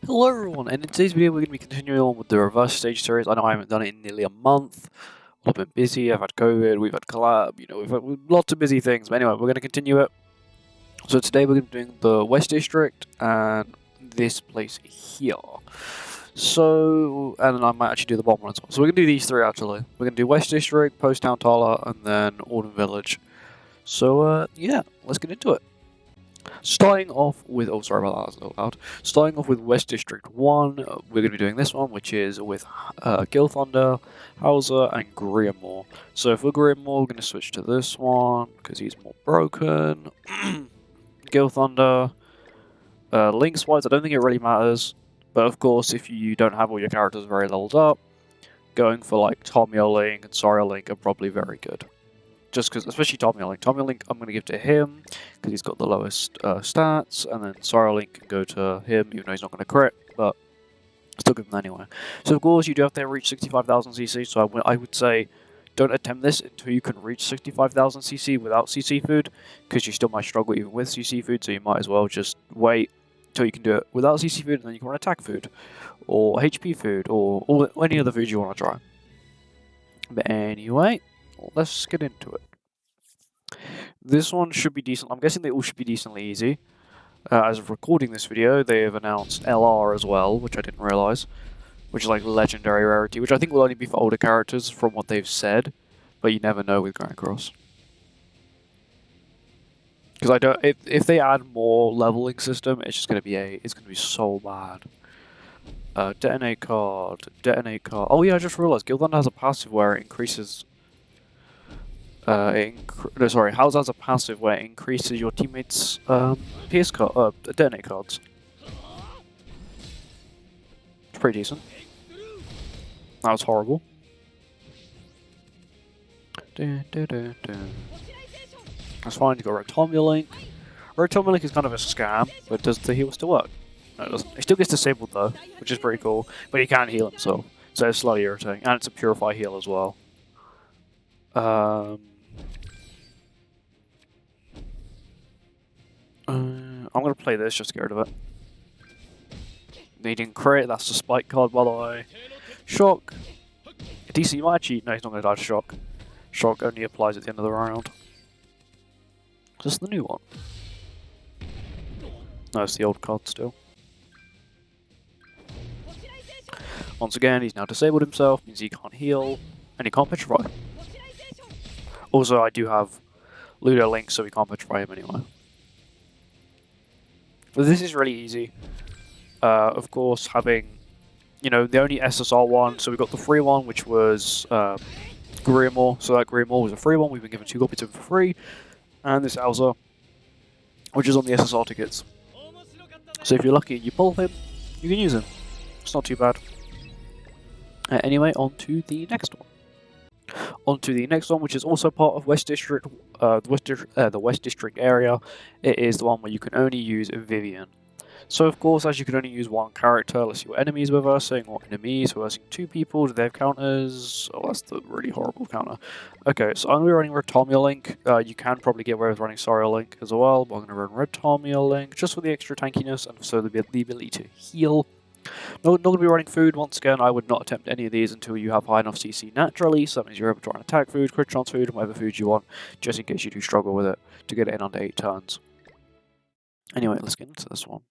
Hello everyone, and in today's video we're going to be continuing on with the reverse stage series. I know I haven't done it in nearly a month. I've been busy, I've had COVID, we've had collab, we've had lots of busy things. But anyway, we're going to continue it. So today we're going to be doing the West District and this place here. So, and I might actually do the bottom one as well. So we're going to do these three actually. We're going to do West District, Post Town Tala, and then Ordan Village. So yeah, let's get into it. Starting off with, oh sorry about that, that's a little loud. Starting off with West District 1, we're going to be doing this one, which is with Gil Thunder, Hauser, and Grimmore. So for Grimmore, we're going to switch to this one, because he's more broken. Gil Thunder, links-wise, I don't think it really matters, but of course, if you don't have all your characters very leveled up, going for like Tomio Link and Sario Link are probably very good. Just because, especially Tomio Link. Tomio Link I'm going to give to him, because he's got the lowest stats, and then Sario Link can go to him, even though he's not going to crit, but still give him anyway. So of course, you do have to reach 65,000 CC, so I would say don't attempt this until you can reach 65,000 CC without CC food, because you still might struggle even with CC food, so you might as well just wait until you can do it without CC food, and then you can run attack food, or HP food, or any other food you want to try. But anyway, let's get into it. This one should be decent. I'm guessing they all should be decently easy. As of recording this video, they have announced LR as well, which I didn't realise, which is like legendary rarity, which I think will only be for older characters from what they've said, but you never know with Grand Cross. Because I don't, if they add more leveling system, it's just gonna be so bad. Detonate card. Oh yeah, I just realised Gil Thunder has a passive where it increases. How's has a passive where it increases your teammates' detonate cards. It's pretty decent. That was horrible. That's fine, you got Rectomia Link. Rectomia Link is kind of a scam, but does the heal still work? No, it doesn't. It still gets disabled though, which is pretty cool, but he can't heal himself, so it's slightly irritating. And it's a Purify heal as well. I'm going to play this just to get rid of it. Needing crit, that's the spike card by the way. Shock. DC might cheat. No, he's not going to die to shock. Shock only applies at the end of the round. Is this the new one? No, it's the old card still. Once again, he's now disabled himself, means he can't heal, and he can't petrify. Also, I do have Ludo Link, so we can't petrify him anyway. But this is really easy. Of course, having, the only SSR one, so we got the free one, which was Grimmore. So that Grimmore was a free one. We've been given 2 copies of it for free. And this Alza, which is on the SSR tickets. So if you're lucky and you pull him, you can use him. It's not too bad. Anyway, on to the next one. On to the next one, which is also part of West District, the West District area. It is the one where you can only use Vivian. So of course, as you can only use one character, let's see what enemies we're versing, or enemies, we're versing 2 people, do they have counters? Oh, that's the really horrible counter. Okay, so I'm going to be running Rectomia Link. You can probably get away with running Sario Link as well, but I'm going to run Rectomia Link, just for the extra tankiness, and so the ability to heal. Not going to be running food, once again, I would not attempt any of these until you have high enough CC naturally, so that means you're able to run attack food, crit chance food, and whatever food you want, just in case you do struggle with it, to get it in under 8 turns. Anyway, let's get into this one.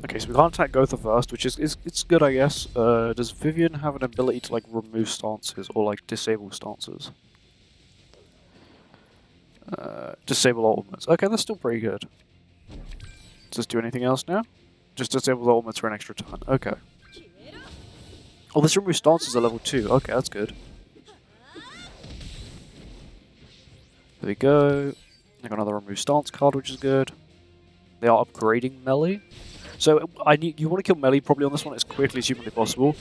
Okay, so we can't attack Gotha first, which is it's good, I guess. Does Vivian have an ability to like remove stances or like disable stances? Disable ultimates. Okay, that's still pretty good. Does this do anything else now? Just disable the ultimates for an extra turn. Okay. Oh, this removes stances at level 2. Okay, that's good. There we go. I got another remove stance card, which is good. They are upgrading melee. So you want to kill melee probably on this one as quickly as humanly possible,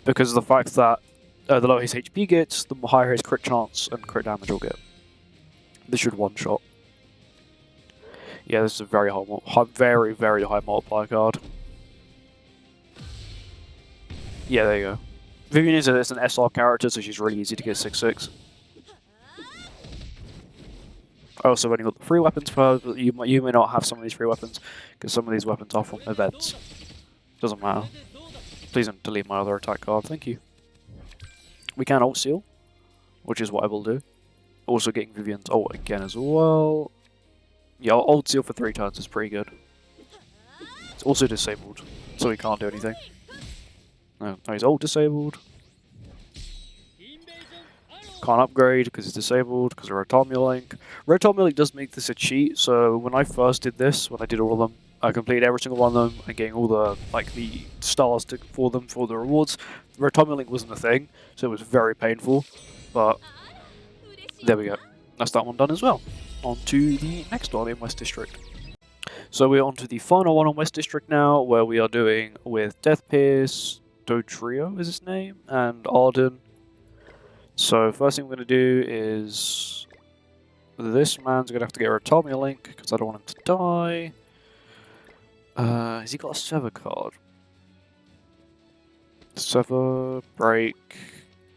because of the fact that the lower his HP gets, the higher his crit chance and crit damage will get. This should one-shot. Yeah, this is a very high, very, very high multiplier card. Yeah, there you go. Vivian is an SR character, so she's really easy to get 6/6. I also only got the free weapons for you may not have some of these free weapons because some of these weapons are from events. Doesn't matter. Please don't delete my other attack card, thank you. We can ult seal, which is what I will do. Also getting Vivian's ult again as well. Yeah, ult seal for 3 turns is pretty good. It's also disabled, so he can't do anything. No, he's ult disabled. Can't upgrade because it's disabled because of Rotomia Link. Rotomia Link does make this a cheat, so when I first did this, when I did all of them, I completed every single one of them and getting all the the stars for them for the rewards. Rotomia Link wasn't a thing, so it was very painful, but there we go. That's that one done as well. On to the next one in West District. So we're on to the final one on West District now, where we are doing with Death Pierce, Dotrio is his name, and Ordan. So first thing we're going to do is this man's going to have to get a Rotomia Link because I don't want him to die. Has he got a Sever card? Sever, Break,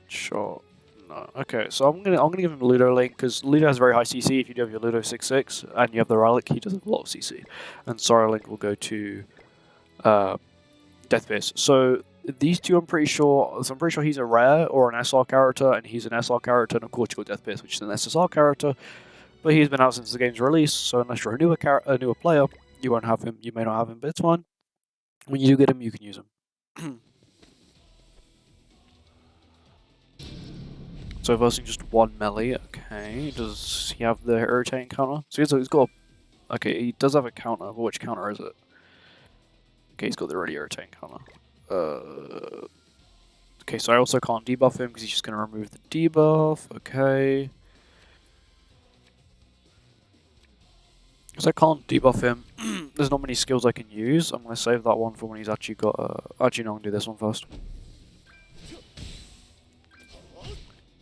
Shot. No. Okay, so I'm gonna give him a Ludo Link because Ludo has very high CC. If you do have your Ludo 6/6 and you have the Relic, he does have a lot of CC. And Sorrow Link will go to Death Pierce. So these two, I'm pretty sure he's a rare or an SR character, and he's an SR character, and of course you got Death Pierce, which is an SSR character. But he's been out since the game's release, so unless you're a newer player, you won't have him. You may not have him, but it's fine. When you do get him, you can use him. So versing just 1 melee. Okay, does he have the irritating counter? So he's got. Okay, he does have a counter. But which counter is it? Okay, he's got the really irritating counter. Okay, so I also can't debuff him because he's just going to remove the debuff. Okay. Because I can't debuff him, there's not many skills I can use. I'm going to save that one for when he's actually got... actually, no, I'm going to do this one first.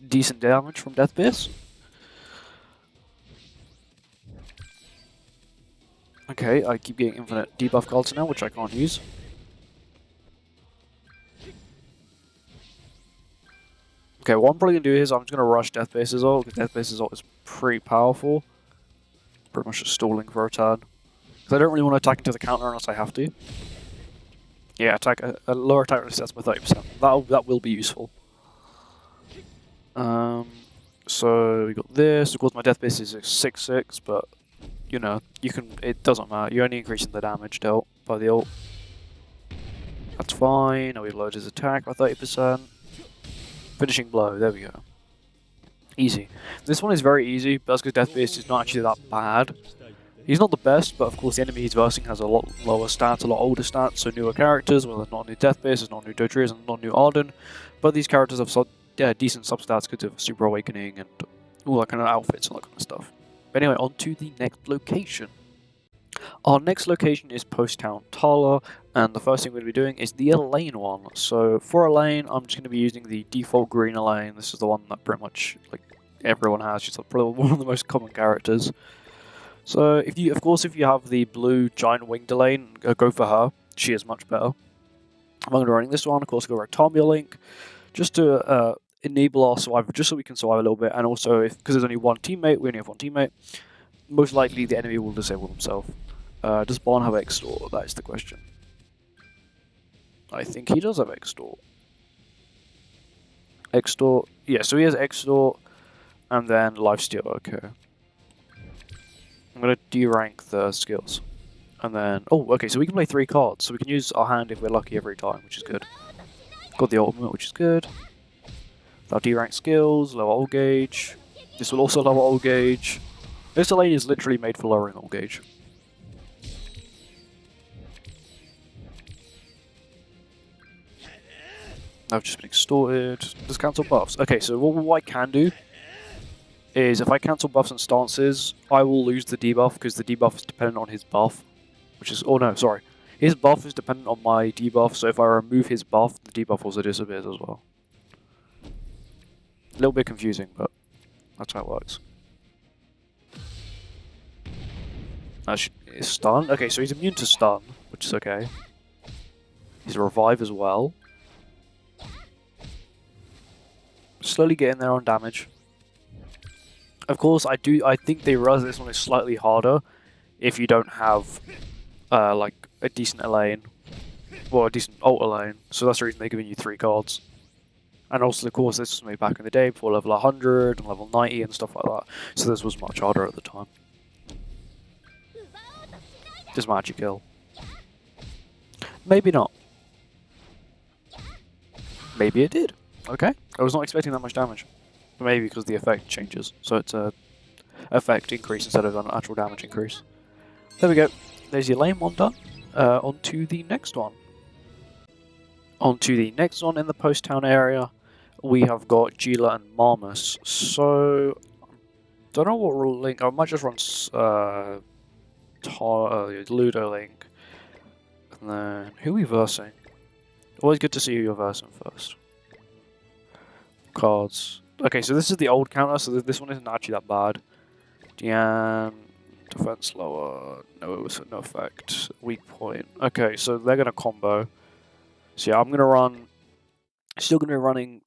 Decent damage from Death Pierce. Okay, I keep getting infinite debuff cards now, which I can't use. Okay, what I'm probably going to do is I'm just going to rush Death Pierce's ult, because Death Pierce's ult is pretty powerful. Pretty much just stalling for a turn. Because I don't really want to attack into the counter unless I have to. Yeah, attack a lower attack resets by 30%. That will be useful. So we got this. Of course, my Death Pierce is 6/6, but you know, it doesn't matter. You're only increasing the damage dealt by the ult. That's fine. Now we load his attack by 30%. Finishing blow. There we go. Easy. This one is very easy, but that's because Death Pierce is not actually that bad. He's not the best, but of course the enemy he's versing has a lot lower stats, a lot older stats, so newer characters. Well, there's not new Death Pierce, there's not new Dotrio, and not new Ordan, but these characters have decent substats because of Super Awakening and all that kind of outfits and that kind of stuff. But anyway, on to the next location. Our next location is Post Town Tala, and the first thing we're going to be doing is the Elaine one. So for Elaine, I'm just going to be using the default green Elaine. This is the one that pretty much everyone has. She's probably one of the most common characters. So if you have the blue giant winged Elaine, go for her. She is much better. I'm going to be running this one. Of course, go Rotomia Link, just to enable our survival, just so we can survive a little bit, and also because there's only one teammate, we only have one teammate. Most likely, the enemy will disable themselves. Does Barn have Extort? That is the question. I think he does have Extort. Extort, yeah. So he has Extort, and then Lifesteal. Okay. I'm gonna derank the skills, and then okay. So we can play 3 cards, so we can use our hand if we're lucky every time, which is good. Got the ultimate, which is good. Our derank skills, lower ult gauge. This will also lower ult gauge. This Elaine is literally made for lowering ult gauge. I've just been extorted. Just cancel buffs. Okay, so what I can do is if I cancel buffs and stances, I will lose the debuff because the debuff is dependent on his buff. Which is, oh no, sorry. His buff is dependent on my debuff, so if I remove his buff, the debuff also disappears as well. A little bit confusing, but that's how it works. Is stun? Okay, so he's immune to stun, which is okay. He's a revive as well. Slowly getting there on damage. Of course, I think they realize this one is slightly harder if you don't have like a decent lane or a decent alter lane. So that's the reason they're giving you 3 cards. And also, of course, this was made back in the day before level 100 and level 90 and stuff like that. So this was much harder at the time. Does magic kill? Maybe not. Maybe it did. Okay. I was not expecting that much damage. But maybe because the effect changes. So it's a effect increase instead of an actual damage increase. There we go. There's your lane one done. On to the next one. On to the next one in the post-town area. We have got Gila and Marmus. So, don't know what link. I might just run Ludo Link. And then, who are we versing? Always good to see who you're versing first. Cards. Okay, so this is the old counter, so this one isn't actually that bad. Diane, defense lower, no effect. Weak point. Okay, so they're gonna combo. So yeah, I'm gonna run. Still gonna be running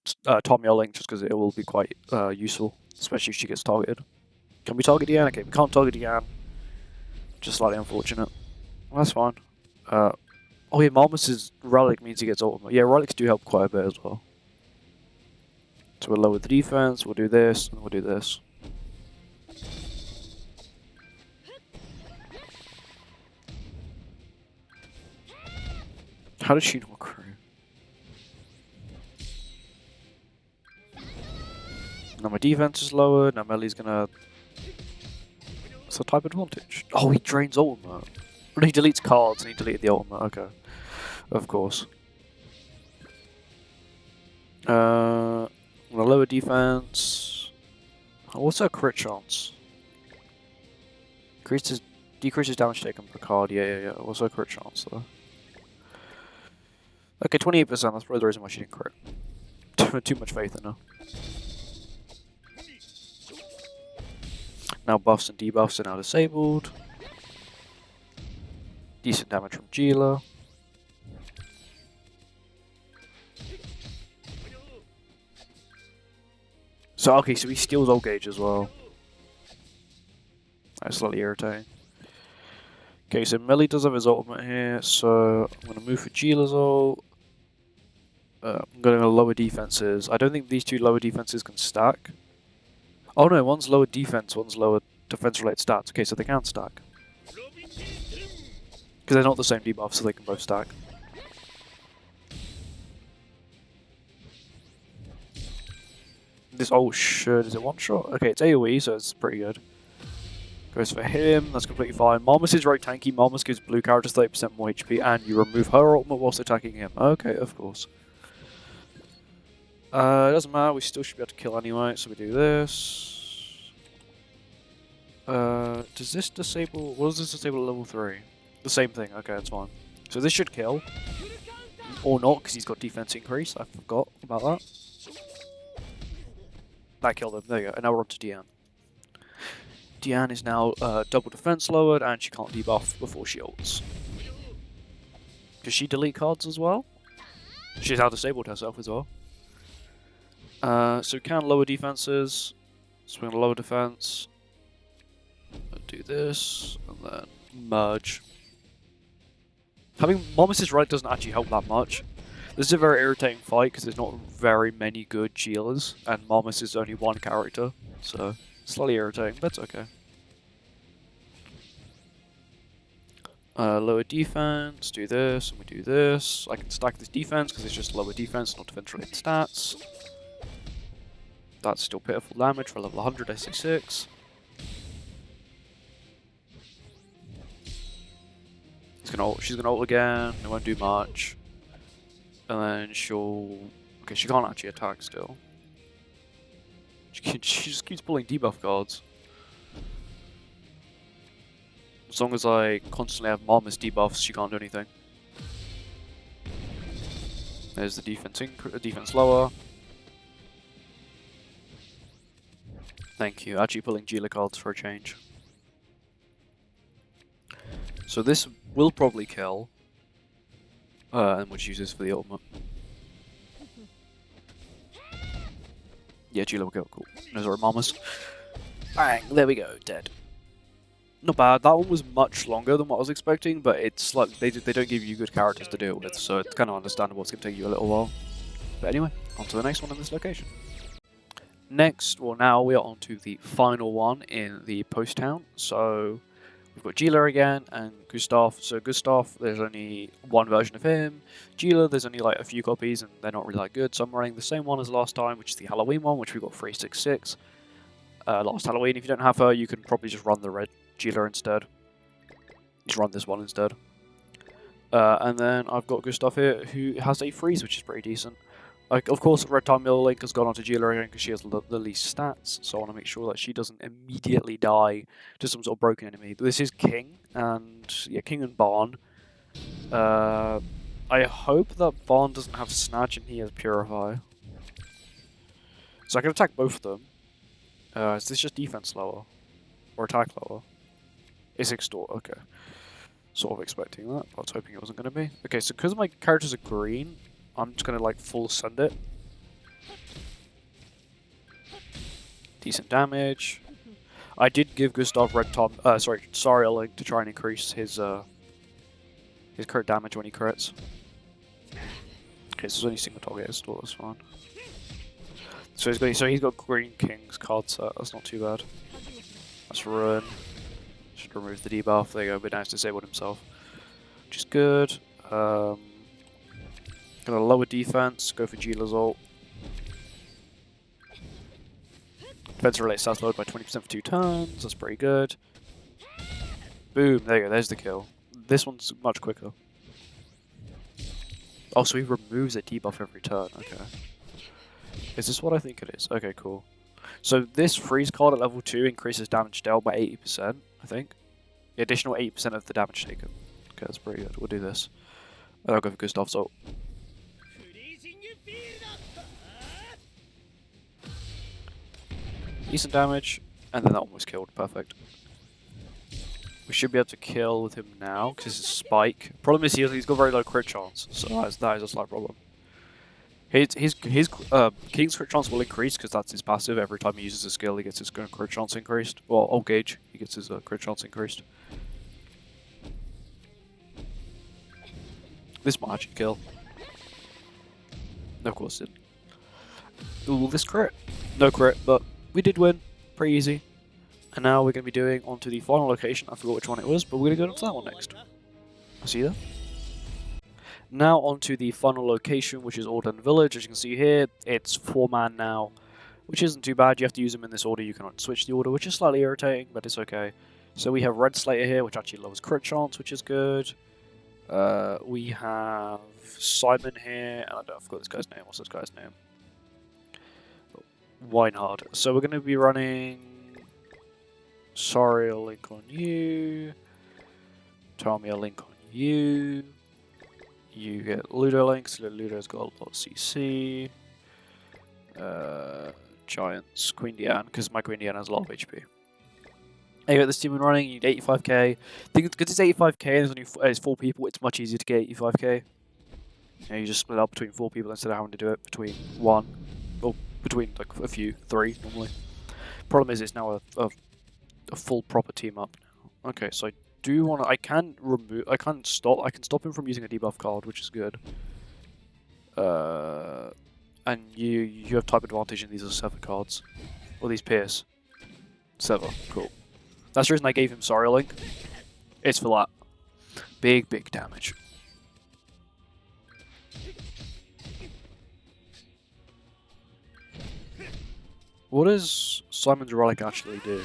Tom Link just because it will be quite useful, especially if she gets targeted. Can we target Diane? Okay, we can't target Diane. Just slightly unfortunate. Well, that's fine. Oh yeah, Marmus's relic means he gets ultimate. Yeah, relics do help quite a bit as well. So we'll lower the defense, we'll do this, and we'll do this. How did she not crew? Now my defense is lowered, now Melly's gonna... What's the type advantage? Oh, he drains ultimate. Well, he deletes cards and he deleted the ultimate, okay. Of course. I'm gonna lower defense. What's her crit chance? Decreases damage taken per card, yeah. What's her crit chance though? Okay, 28%, that's probably the reason why she didn't crit. Too much faith in her. Now buffs and debuffs are now disabled. Decent damage from Gila. So, okay, so he steals Old Gauge as well. That's slightly irritating. Okay, so Melly does have his ultimate here, so I'm going to move for Gila's ult. I'm going to lower defenses. I don't think these two lower defenses can stack. Oh no, one's lower defense, one's lower defense-related stats. Okay, so they can stack. Because they're not the same debuff, so they can both stack. This ult should... Is it one shot? Okay, it's AoE, so it's pretty good. Goes for him, that's completely fine. Marmus is right tanky, Marmus gives blue characters 30% more HP, and you remove her ultimate whilst attacking him. Okay, of course. It doesn't matter, we still should be able to kill anyway, so we do this. Does this disable... What does this disable at level 3? The same thing, okay, that's fine. So this should kill. Or not, because he's got defense increase, I forgot about that. That killed him, there you go, and now we're on to Diane. Diane is now double defense lowered, and she can't debuff before she ults. Does she delete cards as well? She's now disabled herself as well. So we can lower defenses. So we're going to lower defense. Do this, and then merge. Having Marmus's right doesn't actually help that much. This is a very irritating fight because there's not very many good healers, and Marmus is only one character, so slightly irritating, but it's okay. Lower defense, do this, and we do this. I can stack this defense because it's just lower defense, not defense-related stats. That's still pitiful damage for level 100 SC6. She's gonna ult again, it won't do much. And then she'll... Okay, she can't actually attack still. She just keeps pulling debuff cards. As long as I constantly have Marmus debuffs, she can't do anything. There's the defense lower. Thank you. Actually pulling Gila cards for a change. So this will probably kill. And we'll use this for the ultimate. Yeah, Gila will kill. Cool. No, sorry, Marmus. Bang, there we go, dead. Not bad. That one was much longer than what I was expecting, but it's like they don't give you good characters to deal with, so it's kind of understandable it's going to take you a little while. But anyway, on to the next one in this location. Next, well now we are on to the final one in the post town. So we've got Gila again and Gustav. So Gustav, there's only one version of him. Gila, there's only like a few copies and they're not really that good. So I'm running the same one as last time, which is the Halloween one, which we got 366. Last Halloween, if you don't have her, you can probably just run the red Gila instead. Just run this one instead. And then I've got Gustav here, who has a freeze, which is pretty decent. Like, of course, Red Time Mill Link has gone on to Gila again because she has the least stats, so I want to make sure that she doesn't immediately die to some sort of broken enemy. This is King, and yeah, King and Barn. I hope that Barn doesn't have Snatch and he has Purify. So I can attack both of them. Is this just defense lower? Or attack lower? It's Extort, okay. Sort of expecting that, but I was hoping it wasn't going to be. Okay, so because my characters are green, I'm just going to like full send it. Decent damage. I did give Gustav Red Tom, sorry, a link to try and increase his crit damage when he crits. Okay, so there's only single target Extort, that's fine. So he's got Green King's card set, that's not too bad. That's Ruin. Should remove the debuff, there you go, but now he's disabled himself. Which is good. Gonna lower defense, go for Gila's ult. Defense related stats lowered by 20% for 2 turns, that's pretty good. Boom, there you go, there's the kill. This one's much quicker. Oh, so he removes a debuff every turn, okay. Is this what I think it is? Okay, cool. So this freeze card at level 2 increases damage dealt by 80%, I think. The additional 80% of the damage taken. Okay, that's pretty good. We'll do this. I'll go for Gustav's ult. Decent damage, and then that one was killed. Perfect. We should be able to kill with him now, because it's Spike. Problem is he's got very low crit chance, so that is a slight problem. His King's crit chance will increase, because that's his passive. Every time he uses a skill, he gets his crit chance increased. Well, old gauge, he gets his crit chance increased. This might actually kill. No, of course it didn't. Ooh, this crit. No crit, but we did win. Pretty easy. And now we're going to be doing onto the final location. I forgot which one it was, but we're going to go to that one next. I'll see you there. Now onto the final location, which is Ordan Village. As you can see here, it's 4-man now, which isn't too bad. You have to use them in this order. You cannot switch the order, which is slightly irritating, but it's okay. So we have Red Slater here, which actually lowers crit chance, which is good. We have Simon here, and I forgot this guy's name. What's this guy's name? Weinhard. So we're going to be running Sorry, a link on you. Tell me a link on you. You get Ludo links. Ludo's got a lot of CC. Giants, Queen Diane, because my Queen Diane has a lot of HP. Anyway, this team been running, you need 85k. I think because it's 85k and there's only 4 people, it's much easier to get 85k. You just split up between 4 people instead of having to do it between 1, or between like a few, 3 normally. Problem is, it's now a full proper team up now. Okay, so I do want to. I can stop him from using a debuff card, which is good. And you have type advantage, and these are Sever cards, or these Pierce. Sever, cool. That's the reason I gave him Sorry Link. It's for that. Big damage. What does Simon's Relic actually do?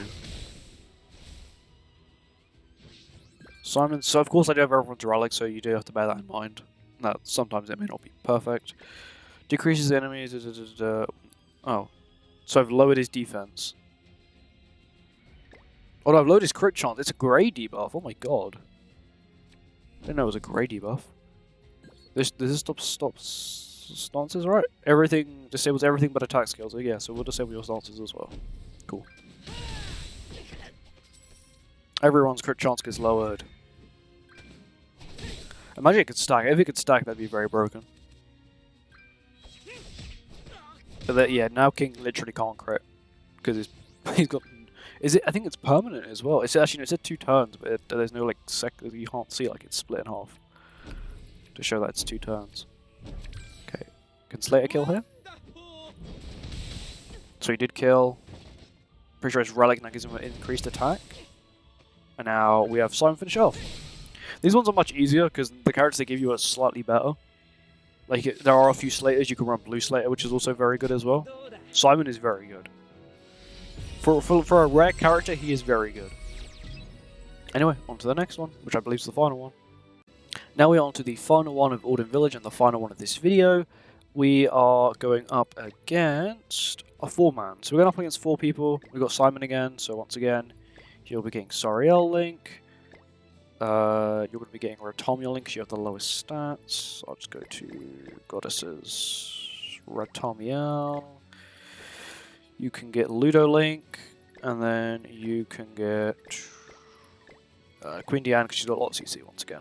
So of course I do have everyone's Relic, so you do have to bear that in mind. That sometimes it may not be perfect. Decreases enemies. Oh. So I've lowered his defense. Oh no, I've lowered his crit chance. It's a grey debuff. Oh my god. I didn't know it was a grey debuff. Does this stop stances, right? Everything disables everything but attack skills. So yeah, so we'll disable your stances as well. Cool. Everyone's crit chance gets lowered. Imagine it could stack. If it could stack, that'd be very broken. But yeah, now King literally can't crit because he's got Is it? I think it's permanent as well. It's actually, no, it said 2 turns, but there's no like you can't see like it's split in half to show that it's 2 turns. Okay, can Slater kill here? So he did kill. Pretty sure his relic now gives him an increased attack. And now we have Simon finish off. These ones are much easier because the characters they give you are slightly better. Like there are a few Slaters, you can run Blue Slater, which is also very good as well. Simon is very good. For a rare character, he is very good. Anyway, on to the next one, which I believe is the final one. Now we are on to the final one of Ordan Village and the final one of this video. We are going up against a 4-man. So we're going up against 4 people. We've got Simon again, so once again, you'll be getting Sariel Link. You're going to be getting Ratomia Link because you have the lowest stats. I'll just go to Goddesses. Ratomia. You can get Ludo Link, and then you can get Queen Diane because she's got a lot of CC once again.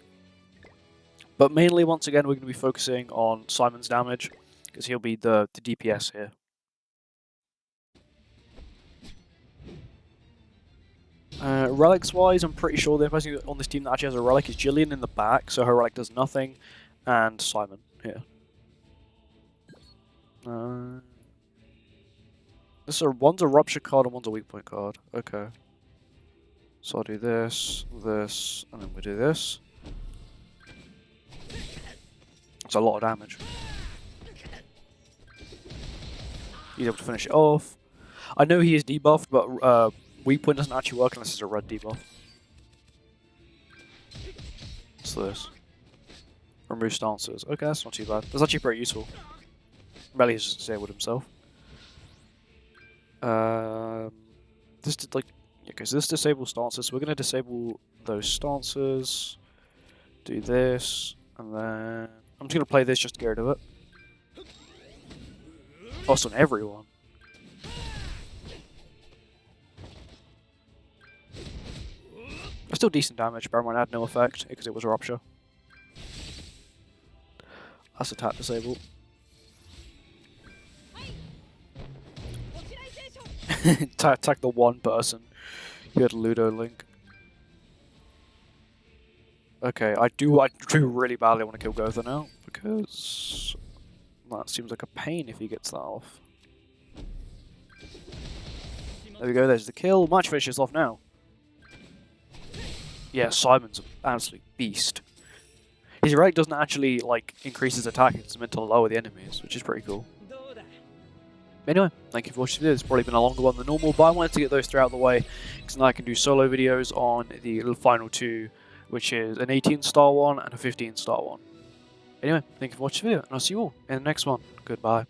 But mainly, once again, we're going to be focusing on Simon's damage because he'll be the DPS here. Relics-wise, I'm pretty sure the person on this team that actually has a relic is Jillian in the back, so her relic does nothing, and Simon here. One's a rupture card and one's a weak point card. Okay. So I'll do this, this, and then we do this. It's a lot of damage. He's able to finish it off. I know he is debuffed, but weak point doesn't actually work unless it's a red debuff. What's this? Remove stances. Okay, that's not too bad. That's actually pretty useful. Rally is just disabled himself. This did like okay, so this disables stances. So we're gonna disable those stances. Do this, and then I'm just gonna play this just to get rid of it. Also, on everyone. That's still decent damage. Bear in mind, I had no effect because it was a rupture. That's attack disabled. Attack the one person. You had Ludo Link. Okay, I do really badly want to kill Gotha now because that seems like a pain if he gets that off. There we go. There's the kill. Match finishes off now. Yeah, Simon's an absolute beast. His relic doesn't actually like increase his attack; it's meant to lower the enemies, which is pretty cool. Anyway, thank you for watching this video. It's probably been a longer one than normal, but I wanted to get those 3 out of the way because now I can do solo videos on the final 2, which is an 18-star one and a 15-star one. Anyway, thank you for watching the video, and I'll see you all in the next one. Goodbye.